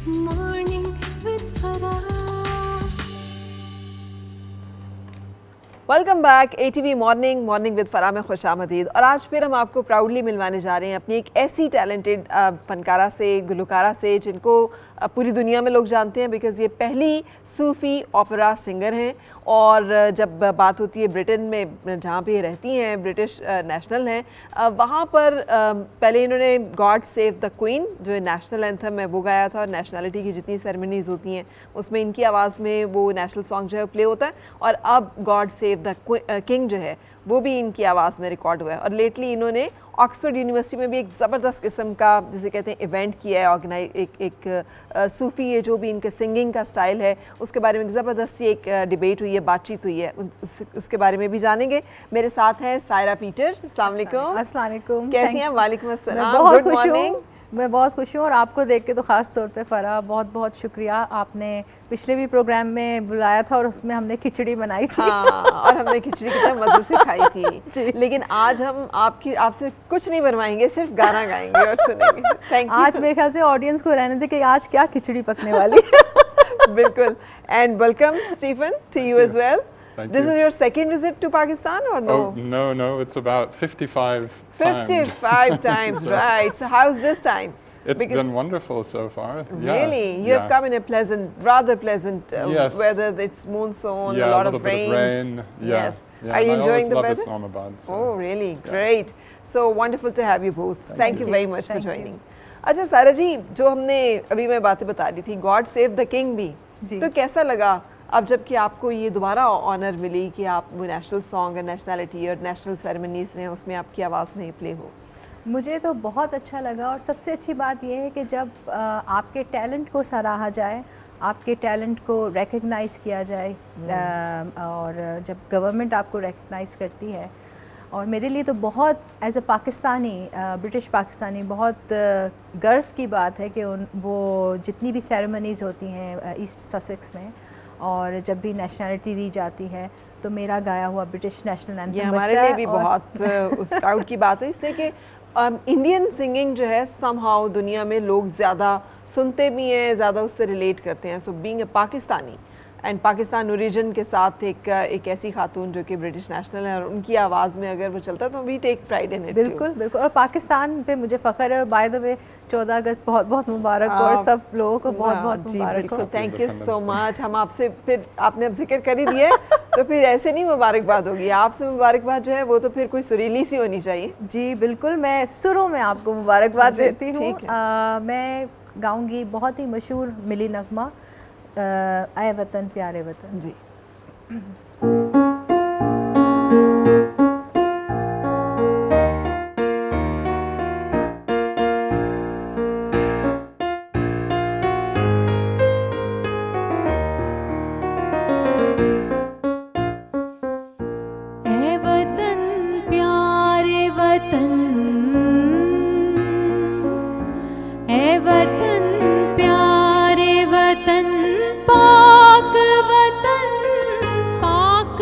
Morning with Farah. Welcome back ATV morning with Farah में खुश आमदीद। और आज फिर हम आपको प्राउडली मिलवाने जा रहे हैं अपनी एक ऐसी टैलेंटेड फनकारा से, गुलकारा से, जिनको पूरी दुनिया में लोग जानते हैं बिकॉज़ ये पहली सूफ़ी ओपेरा सिंगर हैं। और जब बात होती है ब्रिटेन में, जहाँ पे ये रहती हैं, ब्रिटिश नेशनल हैं, वहाँ पर पहले इन्होंने गॉड सेव द क्वीन जो नेशनल एंथम है वो गाया था। और नेशनलिटी की जितनी सेरेमनीज़ होती हैं उसमें इनकी आवाज़ में वो नेशनल सॉन्ग जो है प्ले होता है। और अब गॉड सेव द किंग जो है वो भी इनकी आवाज़ में रिकॉर्ड हुआ है। और लेटली इन्होंने ऑक्सफोर्ड यूनिवर्सिटी में भी एक ज़बरदस्त किस्म का, जिसे कहते हैं, इवेंट किया है ऑर्गेनाइज। एक सूफ़ी ये जो भी इनके सिंगिंग का स्टाइल है उसके बारे में ज़बरदस्त एक डिबेट हुई है, बातचीत हुई है, उसके बारे में भी जानेंगे। मेरे साथ हैं सायरा पीटर। अस्सलाम वालेकुम। अस्सलाम वालेकुम। कैसी हैं? वालेकुम अस्सलाम। Good morning. मैं बहुत खुश हूँ और आपको देख के तो ख़ास तौर पे फराह, बहुत बहुत शुक्रिया। आपने पिछले भी प्रोग्राम में बुलाया था और उसमें हमने खिचड़ी बनाई थी। हाँ, और हमने खिचड़ी कितने मज़े से खाई थी। लेकिन आज हम आपसे कुछ नहीं बनवाएंगे, सिर्फ गाना गाएंगे और सुनेंगे। Thank you. आज मेरे ख्याल से ऑडियंस को रहने दे कि आज क्या खिचड़ी पकने वाली। बिल्कुल। And welcome Stephen to you as well. This is your second visit to Pakistan or no? Oh, no, it's about 55 times. 55 times, right. So how's this time? It's been wonderful so far. Really? You have come in a rather pleasant yes. weather. It's monsoon, yeah, a lot of of rains. rain. Yes. Yeah. Are you I enjoying the love weather? Islamabad. So. Oh, really? Great. So wonderful to have you both. Thank you very much for joining. अच्छा सारा जी, जो हमने अभी मैं बातें बता दी थी, God save the king भी, तो कैसा लगा अब जबकि आपको ये दोबारा ऑनर मिली कि आप वो नेशनल सॉन्ग और नेशनलिटी और नेशनल सेरेमनीज हैं उसमें आपकी आवाज़ में प्ले हो? मुझे तो बहुत अच्छा लगा। और सबसे अच्छी बात यह है कि जब आपके टैलेंट को सराहा जाए, आपके टैलेंट को रिकग्नाइज़ किया जाए, और जब गवर्नमेंट आपको रिकग्नाइज़ करती है, और मेरे लिए तो बहुत as a Pakistani, British Pakistani, बहुत गर्व की बात है कि वो जितनी भी सेरेमनीज़ होती हैं ईस्ट ससेक्स में, और जब भी नेशनलिटी दी जाती है तो मेरा गाया हुआ ब्रिटिश नेशनल एंथम, ये हमारे लिए भी बहुत उस प्राउड की बात है, इसलिए कि इंडियन सिंगिंग जो है समहाउ दुनिया में लोग ज़्यादा सुनते भी हैं, ज़्यादा उससे रिलेट करते हैं। So being a Pakistani and Pakistan origin के साथ एक ऐसी खातून जो कि ब्रिटिश नेशनल है और उनकी आवाज़ में अगर वो चलता है तो we take pride in it. बिल्कुल बिल्कुल। और पाकिस्तान पे मुझे फ़ख्र है। और बाय द वे 14 अगस्त बहुत बहुत मुबारक हो, और सब लोगों को बहुत बहुत मुबारक हो। Thank you so much. हम आपसे फिर, आपने अब जिक्र कर ही दिया तो फिर ऐसे नहीं मुबारकबाद होगी, आपसे मुबारकबाद जो है वो तो फिर कोई सुरीली सी होनी चाहिए। जी बिल्कुल, मैं सुरों में आपको मुबारकबाद देती हूँ। मैं गाऊँगी बहुत ही मशहूर मिली नगमा, आए वतन प्यारे वतन। जी। ऐ वतन प्यारे वतन, ऐ वतन प्यारे वतन, पाक वतन, पाक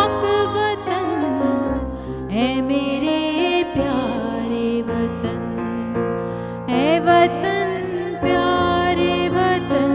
पाक वतन, ऐ मेरे प्यारे वतन, ऐ वतन प्यारे वतन।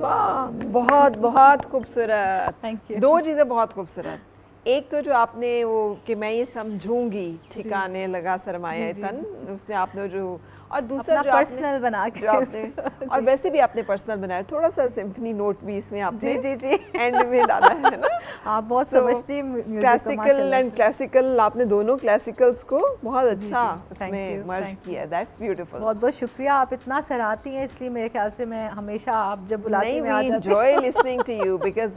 वाह, बहुत बहुत खूबसूरत। Thank you. दो चीज़ें बहुत खूबसूरत। एक तो जो आपने वो कि मैं ये समझूंगी ठिकाने लगा सरमाया तन, उसने आपने जो, और दूसरा जो पर्सनल बना के जो आपने और वैसे भी आपने पर्सनल बनाया, थोड़ा सा सिम्फनी नोट भी इसमें आपने जी एंड में डाला है ना। आप बहुत समझती हैं म्यूजिक को, क्लासिकल माशाल्लाह एंड क्लासिकल, आपने दोनों क्लासिकल्स को बहुत अच्छा Thank इसमें you, मर्ज thank किया। That's beautiful. बहुत बहुत शुक्रिया, आप इतना सराहती हैं, इसलिए मेरे ख्याल से मैं हमेशा आप जब बुलाती नहीं, हैं मैं आ वी जाती हूँ। Enjoy listening to you because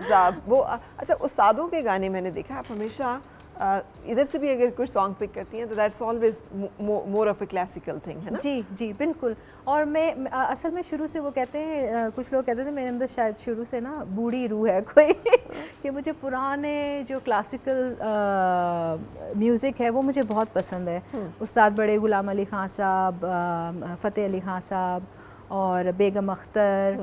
वो अच्छा, उस्तादों के गाने मैंने देखा आप हमेशा इधर से भी अगर कोई सॉन्ग पिक करती हैं तो that's always more of a classical thing, है ना? जी बिल्कुल। और मैं असल में शुरू से वो कहते हैं, कुछ लोग कहते थे मेरे अंदर शायद शुरू से ना बूढ़ी रूह है कोई कि मुझे पुराने जो क्लासिकल म्यूज़िक है वो मुझे बहुत पसंद है। उस्ताद बड़े गुलाम अली खां साहब, फ़तेह अली खां साहब और बेगम अख्तर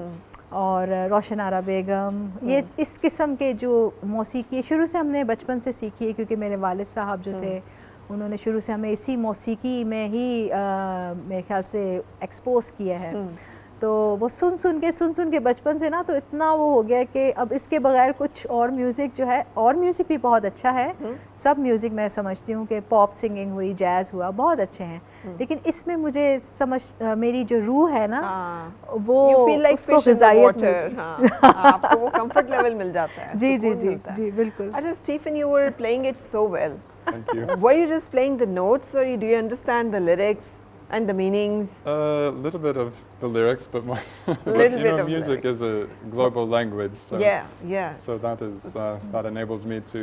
और रोशन आरा बेगम, ये इस किस्म के जो मौसीकी शुरू से हमने बचपन से सीखी है, क्योंकि मेरे वालिद साहब जो थे उन्होंने शुरू से हमें इसी मौसीकी में ही मेरे ख्याल से एक्सपोज किया है। तो वो सुन सुन के बचपन से ना तो इतना वो हो गया कि अब इसके बगैर कुछ और म्यूज़िक जो है, और म्यूज़िक भी बहुत अच्छा है, सब म्यूज़िक मैं समझती हूँ कि पॉप सिंगिंग हुई, जैज़ हुआ, बहुत अच्छे हैं, लेकिन इसमें मुझे समझ मेरी जो रूह है ना वो You feel like उसको fish in the ग़िज़ाइयत water, मिलती है। हाँ, आपको वो कंफर्ट लेवल मिल जाता है, जी सुकून मिलता है। जी बिल्कुल। अच्छा Stephen, you were playing it so well. Thank you. Were you just playing the notes, or do you understand the lyrics and the meanings? A little bit of the lyrics, but more. But, Little you bit know, of music lyrics. is a global language, so Yeah. so that is that enables me to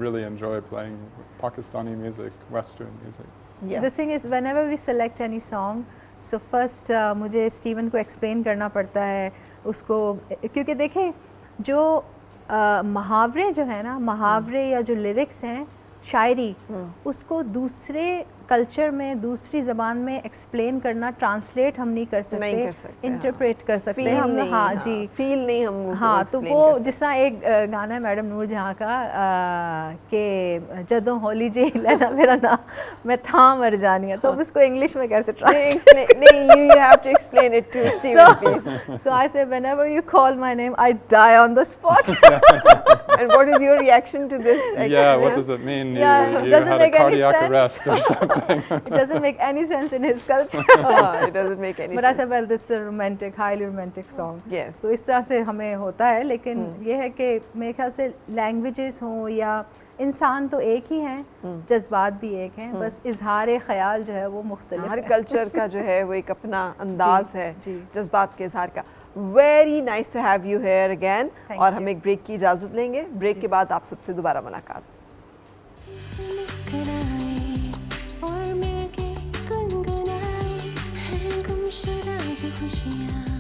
really enjoy playing Pakistani music, Western music. Yes. The thing is, whenever we select any song, so first मुझे Steven को explain करना पड़ता है उसको, क्योंकि देखें जो मुहावरे जो है ना, मुहावरे या जो लिरिक्स हैं, शायरी, उसको दूसरे कल्चर में, दूसरी ज़बान में एक्सप्लेन करना, ट्रांसलेट हम नहीं कर सकते, इंटरप्रेट कर सकते हैं हम। हाँ जी, फील नहीं हम। हाँ, तो वो जिस तरह एक गाना है मैडम नूर जहाँ का कि जदों होली जी लेना मेरा नाम मैं था मर जानी है, तो अब इसको इंग्लिश में कैसे ट्रांसलेट? नहीं, you have to explain it to Stephen, please. So I say, whenever you call my name, I die on the spot. And what is your reaction to this? Yeah, what does it mean? Yeah, You doesn't had a make any cardiac sense. arrest or something. It doesn't make any sense in his culture. It doesn't make any But I sense. said, well, this is a romantic, highly romantic song. Yes. तो इस तरह से हमें होता है, लेकिन ये है कि मेरे ख्याल से लैंग्वेजेस हों या इंसान तो एक ही हैं, जज्बात भी एक हैं, बस इजहार ख्याल जो है वो मुख्तलिफ हर है। कल्चर का जो है वो एक अपना अंदाज है जी। जज्बात के इजहार का। Very nice to have you here again. Thank और you. हम एक ब्रेक की इजाज़त लेंगे, ब्रेक के बाद आप सबसे दोबारा मुलाकात। फिर से मुस्कुराए और मिलके गुनगुनाए हैं गुमशुदा जो खुशियाँ।